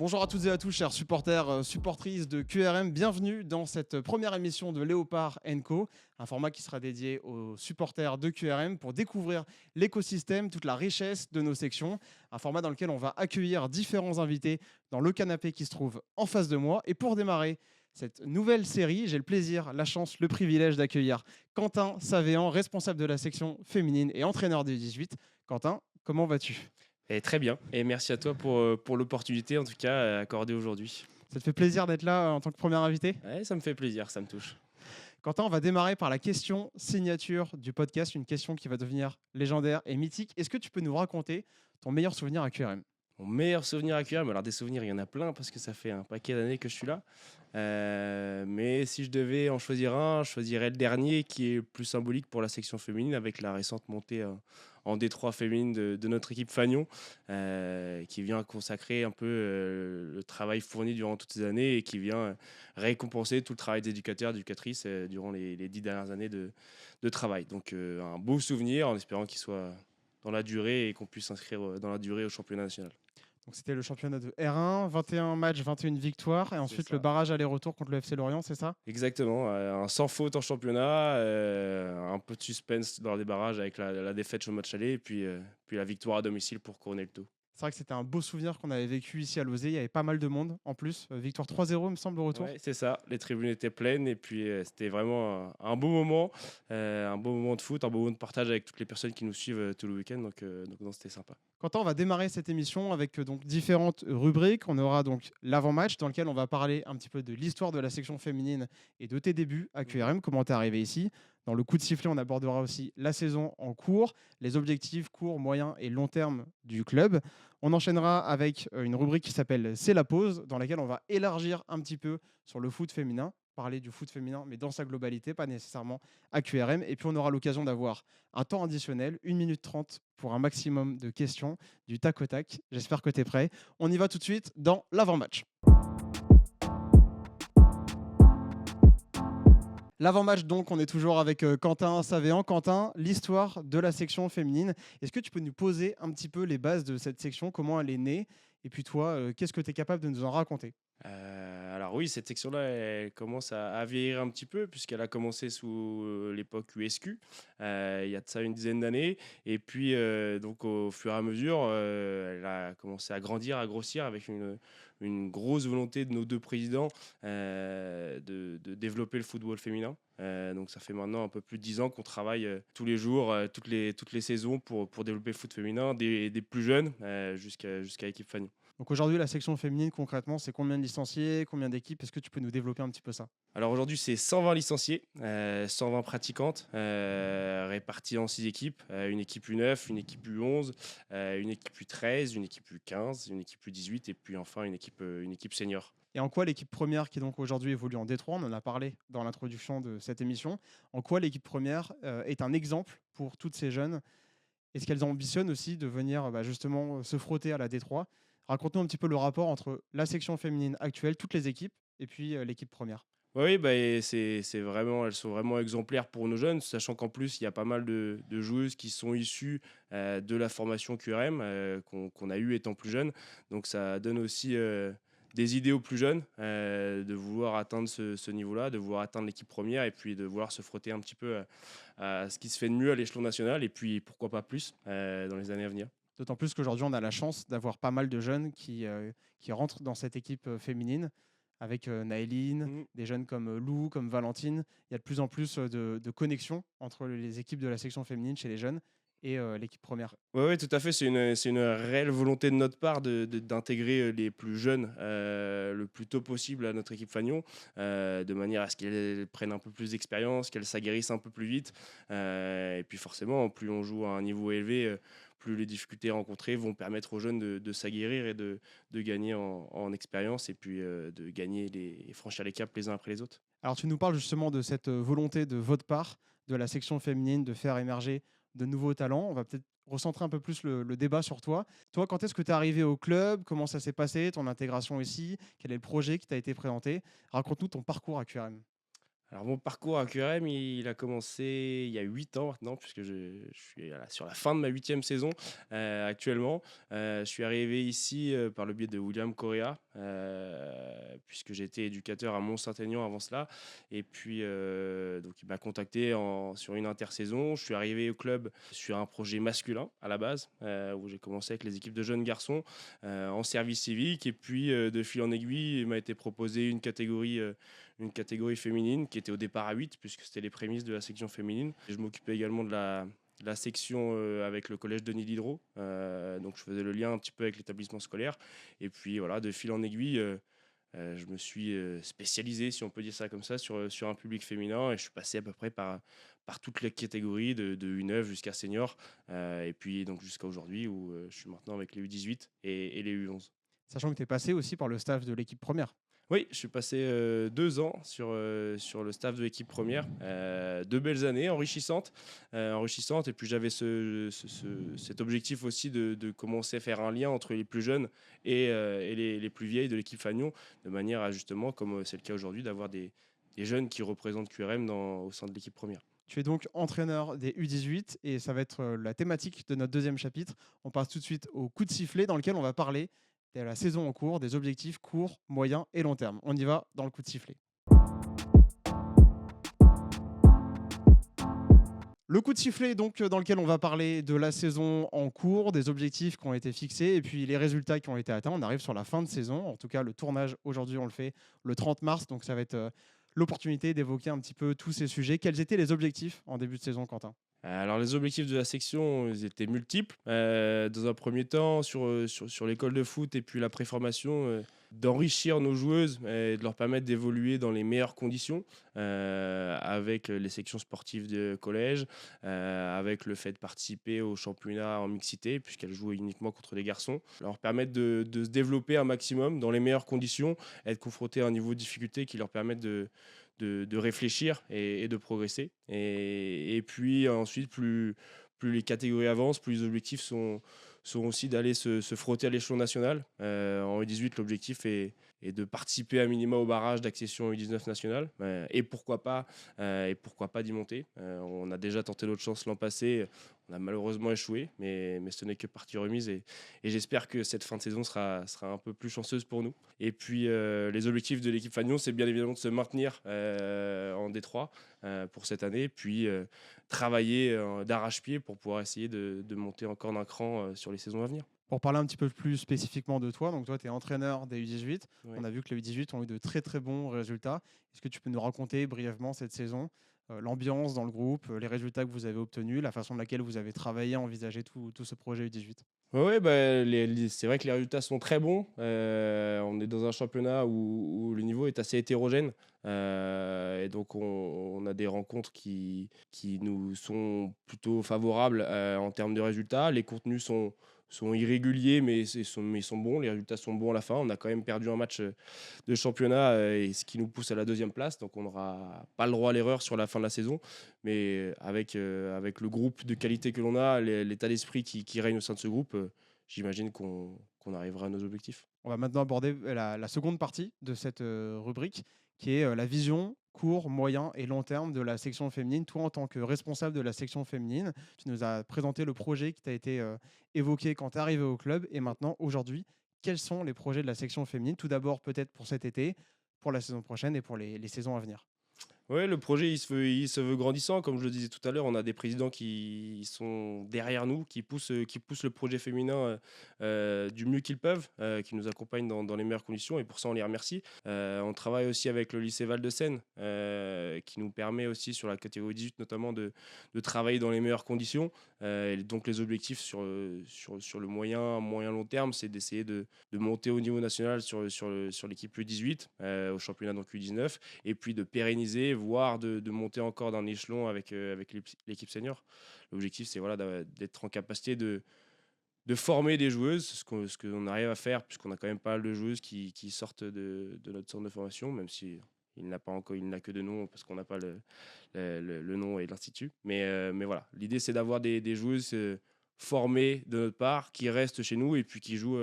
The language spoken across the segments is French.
Bonjour à toutes et à tous, chers supporters, supportrices de QRM. Bienvenue dans cette première émission de Léopard Co, un format qui sera dédié aux supporters de QRM pour découvrir l'écosystème, toute la richesse de nos sections. Un format dans lequel on va accueillir différents invités dans le canapé qui se trouve en face de moi. Et pour démarrer cette nouvelle série, j'ai le plaisir, la chance, le privilège d'accueillir Quentin Savéan, responsable de la section féminine et entraîneur des 18. Quentin, comment vas-tu ? Et très bien, et merci à toi pour l'opportunité en tout cas accordée aujourd'hui. Ça te fait plaisir d'être là en tant que premier invité ? Ouais, ça me fait plaisir, ça me touche. Quentin, on va démarrer par la question signature du podcast, une question qui va devenir légendaire et mythique. Est-ce que tu peux nous raconter ton meilleur souvenir à QRM ? Mon meilleur souvenir à QRM, alors des souvenirs il y en a plein parce que ça fait un paquet d'années que je suis là. Mais si je devais en choisir un, je choisirais le dernier qui est plus symbolique pour la section féminine avec la récente montée en D3 féminine de notre équipe Fagnon, qui vient consacrer un peu le travail fourni durant toutes ces années et qui vient récompenser tout le travail des éducateurs, éducatrices durant les 10 dernières années de travail. Donc un beau souvenir en espérant qu'il soit dans la durée et qu'on puisse s'inscrire dans la durée au championnat national. Donc c'était le championnat de R1, 21 matchs, 21 victoires, et C'est ensuite le ça. barrage aller-retour contre le FC Lorient, c'est ça ? Exactement, un sans faute en championnat, un peu de suspense dans les barrages avec la défaite au match aller, et puis la victoire à domicile pour couronner le tout. C'est vrai que c'était un beau souvenir qu'on avait vécu ici à Lozé. Il y avait pas mal de monde en plus. Victoire 3-0, il me semble, au retour. Ouais, c'est ça, les tribunes étaient pleines, et puis c'était vraiment un beau moment, un beau moment de foot, un beau moment de partage avec toutes les personnes qui nous suivent tout le week-end, donc non, c'était sympa. Quentin, on va démarrer cette émission avec donc différentes rubriques. On aura donc l'avant-match dans lequel on va parler un petit peu de l'histoire de la section féminine et de tes débuts à QRM, comment tu es arrivé ici. Dans le coup de sifflet, on abordera aussi la saison en cours, les objectifs court, moyen et long terme du club. On enchaînera avec une rubrique qui s'appelle C'est la pause, dans laquelle on va élargir un petit peu sur le foot féminin, parler du foot féminin, mais dans sa globalité, pas nécessairement à QRM. Et puis on aura l'occasion d'avoir un temps additionnel, 1 minute 30 pour un maximum de questions, du tac au tac. J'espère que tu es prêt. On y va tout de suite dans l'avant-match. L'avant-match, donc, on est toujours avec Quentin Savéan. Quentin, l'histoire de la section féminine. Est-ce que tu peux nous poser un petit peu les bases de cette section, comment elle est née? Et puis toi, qu'est-ce que tu es capable de nous en raconter? Alors oui, cette section-là, elle commence à vieillir un petit peu puisqu'elle a commencé sous l'époque USQ, il y a de ça une dizaine d'années. Et puis, donc au fur et à mesure, elle a commencé à grandir, à grossir avec une grosse volonté de nos deux présidents de développer le football féminin. Donc ça fait maintenant un peu plus de 10 ans qu'on travaille tous les jours, toutes les saisons pour développer le foot féminin, des plus jeunes jusqu'à l'équipe Fanny. Donc aujourd'hui, la section féminine, concrètement, c'est combien de licenciés, combien d'équipes? Est-ce que tu peux nous développer un petit peu ça? Alors aujourd'hui, c'est 120 licenciés, 120 pratiquantes, réparties en 6 équipes. Une équipe U9, une équipe U11, une équipe U13, une équipe U15, une équipe U18 et puis enfin une équipe senior. Et en quoi l'équipe première, qui donc aujourd'hui évolue en D3, on en a parlé dans l'introduction de cette émission, en quoi l'équipe première est un exemple pour toutes ces jeunes? Est-ce qu'elles ambitionnent aussi de venir justement se frotter à la D3? Raconte-nous un petit peu le rapport entre la section féminine actuelle, toutes les équipes, et puis l'équipe première. Oui, bah, et c'est vraiment, elles sont vraiment exemplaires pour nos jeunes, sachant qu'en plus, il y a pas mal de joueuses qui sont issues de la formation QRM qu'on a eu étant plus jeunes. Donc ça donne aussi des idées aux plus jeunes de vouloir atteindre ce niveau-là, de vouloir atteindre l'équipe première et puis de vouloir se frotter un petit peu à ce qui se fait de mieux à l'échelon national et puis pourquoi pas plus dans les années à venir. D'autant plus qu'aujourd'hui, on a la chance d'avoir pas mal de jeunes qui rentrent dans cette équipe féminine, avec Naëline, Mmh. des jeunes comme Lou, comme Valentine. Il y a de plus en plus de connexions entre les équipes de la section féminine chez les jeunes et l'équipe première. Ouais, ouais, tout à fait. C'est une réelle volonté de notre part d'intégrer les plus jeunes le plus tôt possible à notre équipe Fagnon, de manière à ce qu'elles prennent un peu plus d'expérience, qu'elles s'aguerrissent un peu plus vite. Et puis forcément, plus on joue à un niveau élevé, plus les difficultés rencontrées vont permettre aux jeunes de s'aguerrir et de gagner en expérience et puis de gagner et franchir les caps les uns après les autres. Alors, tu nous parles justement de cette volonté de votre part, de la section féminine, de faire émerger de nouveaux talents. On va peut-être recentrer un peu plus le débat sur toi. Toi, quand est-ce que tu es arrivé au club? Comment ça s'est passé, ton intégration ici? Quel est le projet qui t'a été présenté? Raconte-nous ton parcours à QRM. Alors mon parcours à QRM, il a commencé il y a 8 ans maintenant, puisque je suis sur la fin de ma huitième saison actuellement. Je suis arrivé ici par le biais de William Correa, puisque j'étais éducateur à Mont-Saint-Aignan avant cela. Et puis, donc, il m'a contacté sur une intersaison. Je suis arrivé au club sur un projet masculin à la base, où j'ai commencé avec les équipes de jeunes garçons en service civique. Et puis, de fil en aiguille, il m'a été proposé une catégorie féminine qui était au départ à 8, puisque c'était les prémices de la section féminine. Et je m'occupais également de la section avec le collège Denis Diderot. Donc je faisais le lien un petit peu avec l'établissement scolaire. Et puis voilà, de fil en aiguille, je me suis spécialisé, si on peut dire ça comme ça, sur un public féminin. Et je suis passé à peu près par toutes les catégories, de U9 jusqu'à senior. Et puis donc jusqu'à aujourd'hui où je suis maintenant avec les U18 et les U11. Sachant que tu es passé aussi par le staff de l'équipe première. Oui, je suis passé 2 ans sur le staff de l'équipe première. 2 belles années enrichissantes. Et puis j'avais cet objectif aussi de commencer à faire un lien entre les plus jeunes et les plus vieilles de l'équipe Fagnon, de manière à justement, comme c'est le cas aujourd'hui, d'avoir des jeunes qui représentent QRM au sein de l'équipe première. Tu es donc entraîneur des U18 et ça va être la thématique de notre deuxième chapitre. On passe tout de suite au coup de sifflet dans lequel on va parler de la saison en cours, des objectifs court, moyen et long terme. On y va dans le coup de sifflet. Le coup de sifflet donc dans lequel on va parler de la saison en cours, des objectifs qui ont été fixés et puis les résultats qui ont été atteints. On arrive sur la fin de saison. En tout cas, le tournage aujourd'hui, on le fait le 30 mars. Donc ça va être l'opportunité d'évoquer un petit peu tous ces sujets. Quels étaient les objectifs en début de saison, Quentin? Alors les objectifs de la section, ils étaient multiples. Dans un premier temps, sur l'école de foot et puis la préformation, d'enrichir nos joueuses et de leur permettre d'évoluer dans les meilleures conditions, avec les sections sportives de collège, avec le fait de participer au championnat en mixité, puisqu'elles jouent uniquement contre les garçons. Leur permettre de se développer un maximum dans les meilleures conditions, être confrontés à un niveau de difficulté qui leur permette de réfléchir et de progresser. Et puis ensuite, plus les catégories avancent, plus les objectifs sont aussi d'aller se frotter à l'échelon national. En U18, l'objectif est de participer à minima au barrage d'accession U19 national. Et pourquoi pas d'y monter. On a déjà tenté notre chance l'an passé. On a malheureusement échoué, mais ce n'est que partie remise. Et j'espère que cette fin de saison sera un peu plus chanceuse pour nous. Et puis, les objectifs de l'équipe Fagnon, c'est bien évidemment de se maintenir en D3 pour cette année, puis travailler d'arrache-pied pour pouvoir essayer de monter encore d'un cran sur les saisons à venir. Pour parler un petit peu plus spécifiquement de toi, donc toi tu es entraîneur des U18. Ouais. On a vu que les U18 ont eu de très très bons résultats. Est-ce que tu peux nous raconter brièvement cette saison, l'ambiance dans le groupe, les résultats que vous avez obtenus, la façon de laquelle vous avez travaillé, envisagé tout ce projet U18? Ouais, bah, c'est vrai que les résultats sont très bons. On est dans un championnat où le niveau est assez hétérogène. Et donc, on a des rencontres qui nous sont plutôt favorables en termes de résultats. Les contenus sont irréguliers, mais ils sont bons. Les résultats sont bons à la fin. On a quand même perdu un match de championnat, et ce qui nous pousse à la deuxième place. Donc, on n'aura pas le droit à l'erreur sur la fin de la saison. Mais avec le groupe de qualité que l'on a, l'état d'esprit qui règne au sein de ce groupe, j'imagine qu'on arrivera à nos objectifs. On va maintenant aborder la seconde partie de cette rubrique, qui est la vision court, moyen et long terme de la section féminine. Toi, en tant que responsable de la section féminine, tu nous as présenté le projet qui t'a été évoqué quand tu es arrivé au club. Et maintenant, aujourd'hui, quels sont les projets de la section féminine? Tout d'abord, peut-être pour cet été, pour la saison prochaine et pour les saisons à venir. Ouais, le projet, il se veut grandissant. Comme je le disais tout à l'heure, on a des présidents qui sont derrière nous, qui poussent le projet féminin du mieux qu'ils peuvent, qui nous accompagnent dans les meilleures conditions. Et pour ça, on les remercie. On travaille aussi avec le lycée Val-de-Seine, qui nous permet aussi, sur la catégorie 18 notamment, de travailler dans les meilleures conditions. Et donc, les objectifs sur le moyen long terme, c'est d'essayer de monter au niveau national sur l'équipe U18, au championnat donc U19, et puis de pérenniser, voire de monter encore d'un échelon avec l'équipe senior. L'objectif, c'est voilà, d'être en capacité de former des joueuses, ce qu'on arrive à faire, puisqu'on a quand même pas mal de joueuses qui sortent de notre centre de formation, même si il n'a pas encore, il n'a que de nom, parce qu'on n'a pas le nom et l'institut. Mais voilà, l'idée, c'est d'avoir des joueuses formées de notre part, qui restent chez nous et puis qui jouent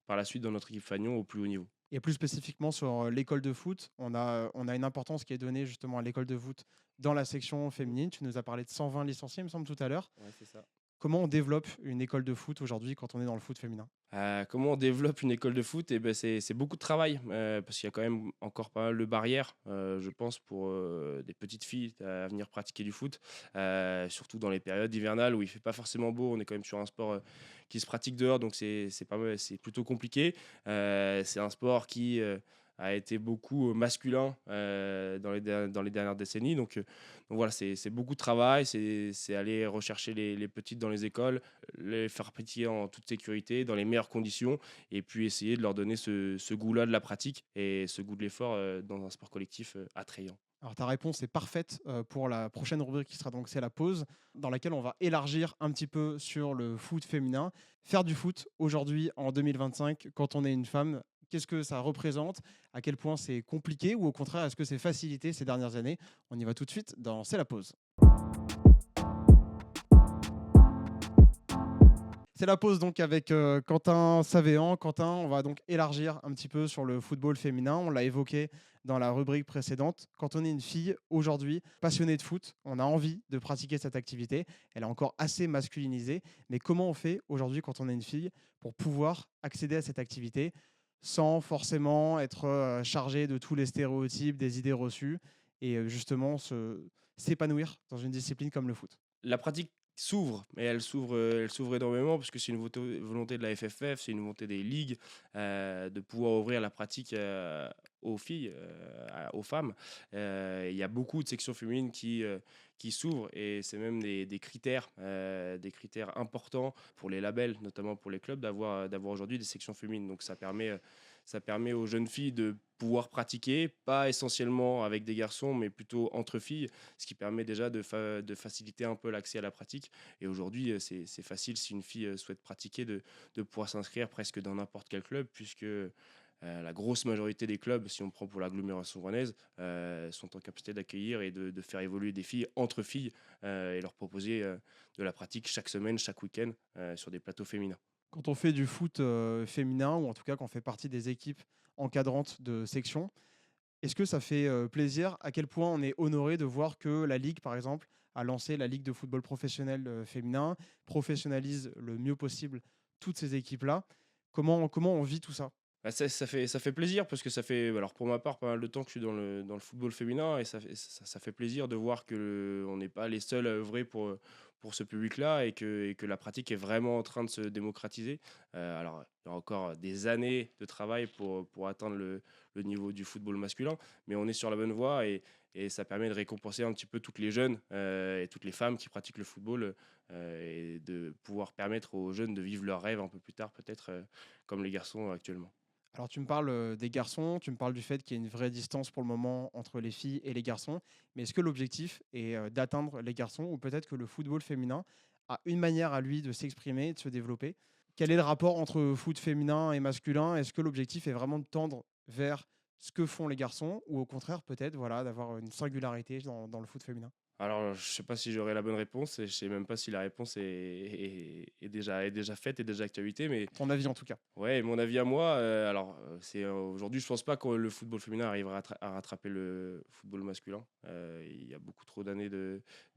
par la suite dans notre équipe Fagnon au plus haut niveau. Et plus spécifiquement sur l'école de foot, on a une importance qui est donnée justement à l'école de foot dans la section féminine. Tu nous as parlé de 120 licenciés, il me semble, tout à l'heure. Ouais, c'est ça. Comment on développe une école de foot aujourd'hui quand on est dans le foot féminin? Comment on développe une école de foot? Et ben c'est beaucoup de travail, parce qu'il y a quand même encore pas mal de barrières, je pense pour, des petites filles à venir pratiquer du foot, surtout dans les périodes hivernales où il fait pas forcément beau. On est quand même sur un sport, qui se pratique dehors, donc c'est pas mal, c'est plutôt compliqué. C'est un sport qui, a été beaucoup, masculin, dans les dernières décennies, donc voilà, c'est beaucoup de travail, c'est aller rechercher les petites dans les écoles, les faire pratiquer en toute sécurité, dans les meilleures conditions, et puis essayer de leur donner ce goût-là de la pratique et ce goût de l'effort, dans un sport collectif, attrayant. Alors ta réponse est parfaite pour la prochaine rubrique qui sera donc c'est la pause, dans laquelle on va élargir un petit peu sur le foot féminin. Faire du foot aujourd'hui en 2025 quand on est une femme, qu'est-ce que ça représente? À quel point c'est compliqué ou au contraire est-ce que c'est facilité ces dernières années? On y va tout de suite dans C'est la pause. C'est la pause donc avec Quentin Savéan. Quentin, on va donc élargir un petit peu sur le football féminin. On l'a évoqué dans la rubrique précédente. Quand on est une fille aujourd'hui passionnée de foot, on a envie de pratiquer cette activité. Elle est encore assez masculinisée. Mais comment on fait aujourd'hui quand on est une fille pour pouvoir accéder à cette activité sans forcément être chargé de tous les stéréotypes, des idées reçues et justement s'épanouir dans une discipline comme le foot? La pratique s'ouvre, mais elle s'ouvre énormément parce que c'est une volonté de la FFF, c'est une volonté des ligues, de pouvoir ouvrir la pratique, aux filles, aux femmes. Il y a beaucoup de sections féminines qui s'ouvrent, et c'est même des critères importants pour les labels, notamment pour les clubs, d'avoir aujourd'hui des sections féminines. Donc ça permet aux jeunes filles de pouvoir pratiquer, pas essentiellement avec des garçons, mais plutôt entre filles, ce qui permet déjà de faciliter un peu l'accès à la pratique. Et aujourd'hui, c'est facile, si une fille, souhaite pratiquer, de pouvoir s'inscrire presque dans n'importe quel club, puisque, la grosse majorité des clubs, si on prend pour l'agglomération rouennaise, sont en capacité d'accueillir et de faire évoluer des filles entre filles, et leur proposer, de la pratique chaque semaine, chaque week-end, sur des plateaux féminins. Quand on fait du foot féminin, ou en tout cas quand on fait partie des équipes encadrantes de section, est-ce que ça fait plaisir? À quel point on est honoré de voir que la Ligue, par exemple, a lancé la Ligue de football professionnel féminin, professionnalise le mieux possible toutes ces équipes-là? Comment on vit tout ça? Bah, ça fait plaisir parce que ça fait, alors pour ma part, pas mal de temps que je suis dans le football féminin, et ça fait plaisir de voir que on n'est pas les seuls à œuvrer pour ce public-là, et que la pratique est vraiment en train de se démocratiser. Alors, il y a encore des années de travail pour atteindre le niveau du football masculin, mais on est sur la bonne voie, et ça permet de récompenser un petit peu toutes les jeunes, et toutes les femmes qui pratiquent le football, et de pouvoir permettre aux jeunes de vivre leurs rêves un peu plus tard, peut-être, comme les garçons actuellement. Alors tu me parles des garçons, tu me parles du fait qu'il y a une vraie distance pour le moment entre les filles et les garçons, mais est-ce que l'objectif est d'atteindre les garçons ou peut-être que le football féminin a une manière à lui de s'exprimer, de se développer? Quel est le rapport entre foot féminin et masculin? Est-ce que l'objectif est vraiment de tendre vers ce que font les garçons ou au contraire peut-être voilà, d'avoir une singularité dans le foot féminin? Alors, je sais pas si j'aurai la bonne réponse, et je sais même pas si la réponse est déjà faite, est déjà actualité, mais Ton avis en tout cas. ouais, mon avis à moi, aujourd'hui, je pense pas que le football féminin arrivera à rattraper le football masculin. Il y a beaucoup trop d'années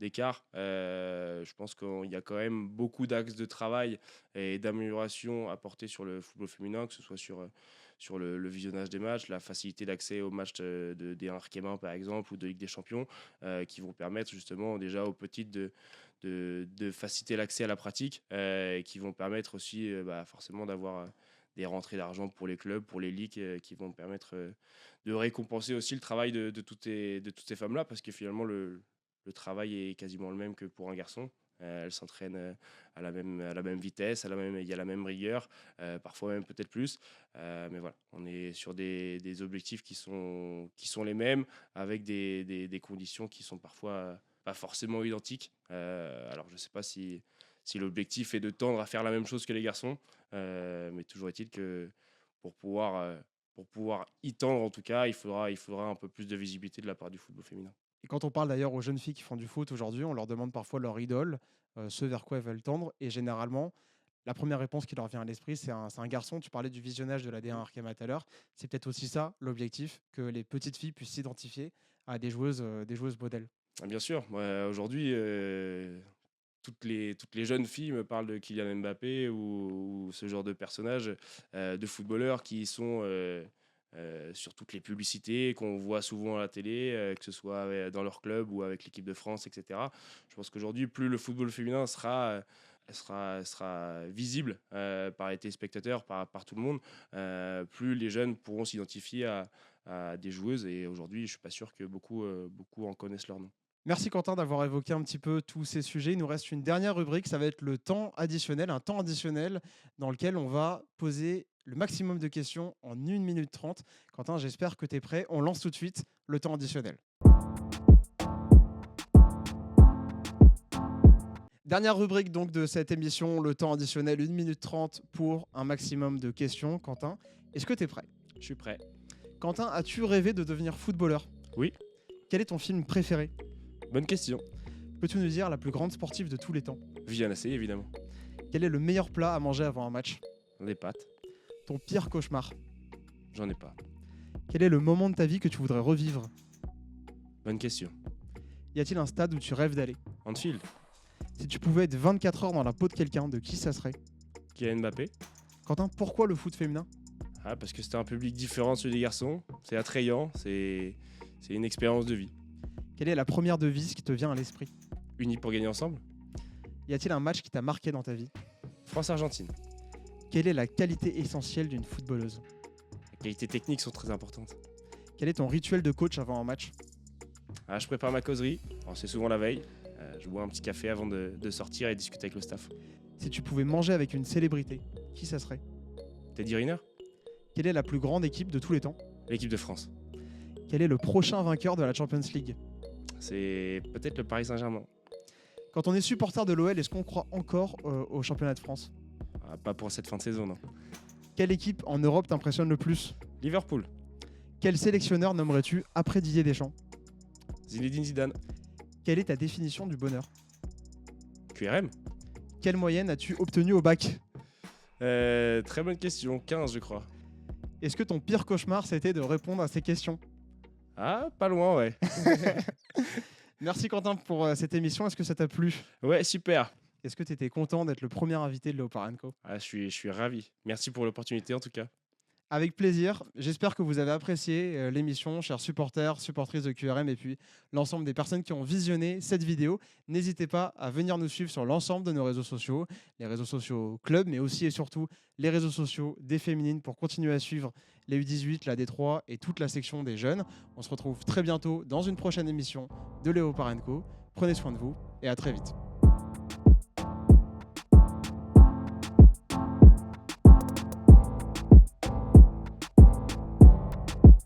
d'écart. Je pense qu'il y a quand même beaucoup d'axes de travail et d'amélioration à porter sur le football féminin, que ce soit sur le visionnage des matchs, la facilité d'accès aux matchs, de D1 Arkema par exemple, ou de Ligue des Champions, qui vont permettre justement déjà aux petites de faciliter l'accès à la pratique, et qui vont permettre aussi, forcément d'avoir, des rentrées d'argent pour les clubs, pour les ligues, qui vont permettre, de récompenser aussi le travail de toutes ces femmes-là, parce que finalement le travail est quasiment le même que pour un garçon. Elles s'entraînent, à la même vitesse, il y a la même rigueur, parfois même peut-être plus. Mais voilà, on est sur des objectifs qui sont les mêmes, avec des conditions qui sont parfois pas forcément identiques. Alors je sais pas si l'objectif est de tendre à faire la même chose que les garçons, mais toujours est-il que pour pouvoir, heu, pour pouvoir y tendre en tout cas, il faudra un peu plus de visibilité de la part du football féminin. Et quand on parle d'ailleurs aux jeunes filles qui font du foot aujourd'hui, on leur demande parfois leur idole, ce vers quoi elles veulent tendre. Et généralement, la première réponse qui leur vient à l'esprit, c'est un garçon. Tu parlais du visionnage de la D1 Arkema tout à l'heure. C'est peut-être aussi ça l'objectif, que les petites filles puissent s'identifier à des joueuses modèles. Ah bien sûr, ouais, aujourd'hui, toutes les jeunes filles me parlent de Kylian Mbappé ou ce genre de personnages, de footballeurs qui sont sur toutes les publicités qu'on voit souvent à la télé, que ce soit dans leur club ou avec l'équipe de France, etc. Je pense qu'aujourd'hui, plus le football féminin sera visible par les téléspectateurs, par tout le monde, plus les jeunes pourront s'identifier à des joueuses. Et aujourd'hui, je ne suis pas sûr que beaucoup en connaissent leur nom. Merci Quentin d'avoir évoqué un petit peu tous ces sujets. Il nous reste une dernière rubrique, ça va être le temps additionnel, un temps additionnel dans lequel on va poser le maximum de questions en 1 minute 30. Quentin, j'espère que tu es prêt. On lance tout de suite le temps additionnel. Dernière rubrique donc de cette émission, le temps additionnel, 1 minute 30 pour un maximum de questions. Quentin, est-ce que tu es prêt? Je suis prêt. Quentin, as-tu rêvé de devenir footballeur? Oui. Quel est ton film préféré? Bonne question. Peux-tu nous dire la plus grande sportive de tous les temps? Viviane Assey, évidemment. Quel est le meilleur plat à manger avant un match? Des pâtes. Ton pire cauchemar? J'en ai pas. Quel est le moment de ta vie que tu voudrais revivre? Bonne question. Y a-t-il un stade où tu rêves d'aller? Anfield. Si tu pouvais être 24 heures dans la peau de quelqu'un, de qui ça serait? Kylian Mbappé. Quentin, pourquoi le foot féminin? Parce que c'était un public différent de celui des garçons. C'est attrayant, c'est une expérience de vie. Quelle est la première devise qui te vient à l'esprit? Unis pour gagner ensemble. Y a-t-il un match qui t'a marqué dans ta vie? France-Argentine. Quelle est la qualité essentielle d'une footballeuse? Les qualités techniques sont très importantes. Quel est ton rituel de coach avant un match? Je prépare ma causerie. Alors, c'est souvent la veille. Je bois un petit café avant de sortir et discuter avec le staff. Si tu pouvais manger avec une célébrité, qui ça serait? Teddy Riner. Quelle est la plus grande équipe de tous les temps? L'équipe de France. Quel est le prochain vainqueur de la Champions League? C'est peut-être le Paris Saint-Germain. Quand on est supporter de l'OL, est-ce qu'on croit encore au championnat de France? Pas pour cette fin de saison, non. Quelle équipe en Europe t'impressionne le plus? Liverpool. Quel sélectionneur nommerais-tu après Didier Deschamps? Zinedine Zidane. Quelle est ta définition du bonheur? QRM. Quelle moyenne as-tu obtenue au bac? Très bonne question. 15, je crois. Est-ce que ton pire cauchemar, c'était de répondre à ces questions? Pas loin, ouais. Merci Quentin pour cette émission. Est-ce que ça t'a plu? Ouais, super. Est-ce que tu étais content d'être le premier invité de Léopard & Co? Je suis ravi. Merci pour l'opportunité, en tout cas. Avec plaisir. J'espère que vous avez apprécié l'émission, chers supporters, supportrices de QRM et puis l'ensemble des personnes qui ont visionné cette vidéo. N'hésitez pas à venir nous suivre sur l'ensemble de nos réseaux sociaux, les réseaux sociaux club, mais aussi et surtout les réseaux sociaux des féminines pour continuer à suivre les U18, la D3 et toute la section des jeunes. On se retrouve très bientôt dans une prochaine émission de Léopard & Co. Prenez soin de vous et à très vite.